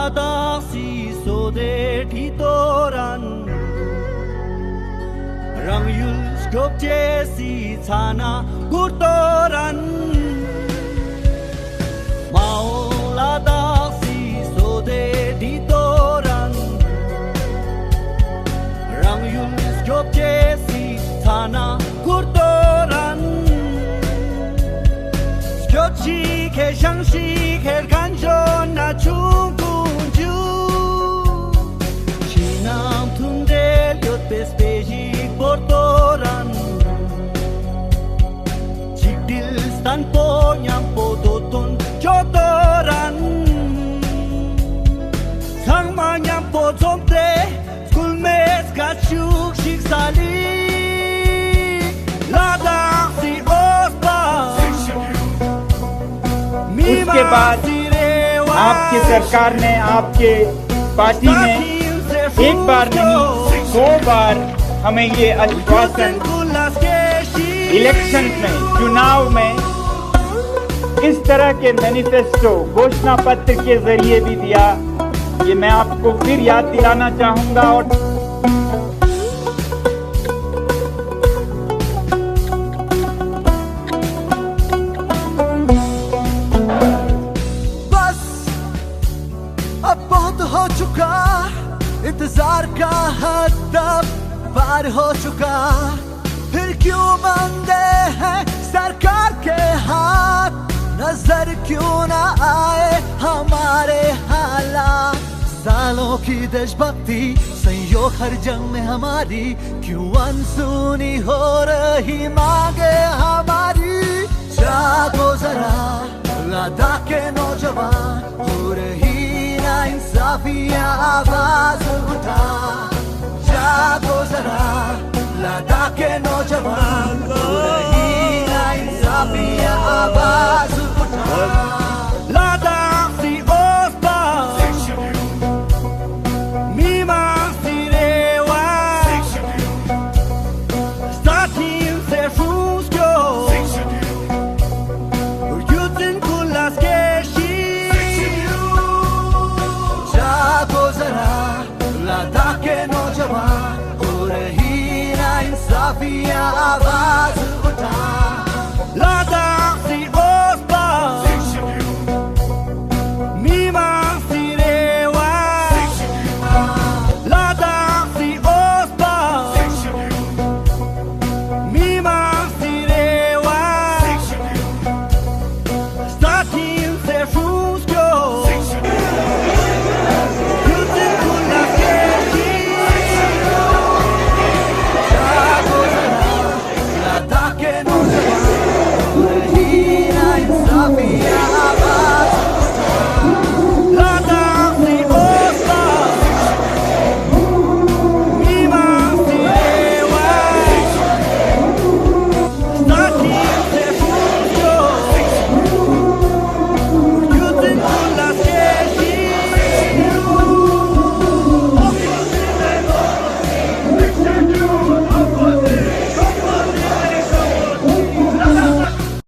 si so de titoran Rang yul skop si chana gurtoran Maulada si so de titoran Rang yul skop si chana gurtoran Skopchi ke shangshi ke kanjon na chungkunju Shinam tunde lyot bespeji portoran Chikdil stan po nyampo doton chotoran Sangma nyampo zomte skulmes kachuk shiksali Lada si ospa उसके बाद आपकी सरकार ने, आपके party ने एक बार नहीं 100 बार हमें ये आश्वासन इलेक्शन में, चुनाव में इस तरह के मैनिफेस्टो घोषणा पत्र के जरिए भी दिया। ये मैं आपको फिर याद दिलाना चाहूंगा। और अब बहुत हो चुका, इंतजार का हद अब पार हो चुका। फिर क्यों बंदे हैं सरकार के हाथ, नजर क्यों ना आए हमारे हालात। सालों की देशभक्ति संयोग हर जंग में हमारी, क्यों अनसुनी हो रही मांगे हमारी। जागो जरा लद्दाख के नौजवान, हो रही इंसाफियाँ आवाज उठा। जागो जरा लद्दाख के नौजवान, हो रही इंसाफियाँ आवाज उठा। लद्दाख सी ओस्पा मीमा सी रेवा Starting se fruskio Yutin kulas keshi जागो जरा लद्दाख के नौजवान, हो रही ना इंसाफियाँ आवाज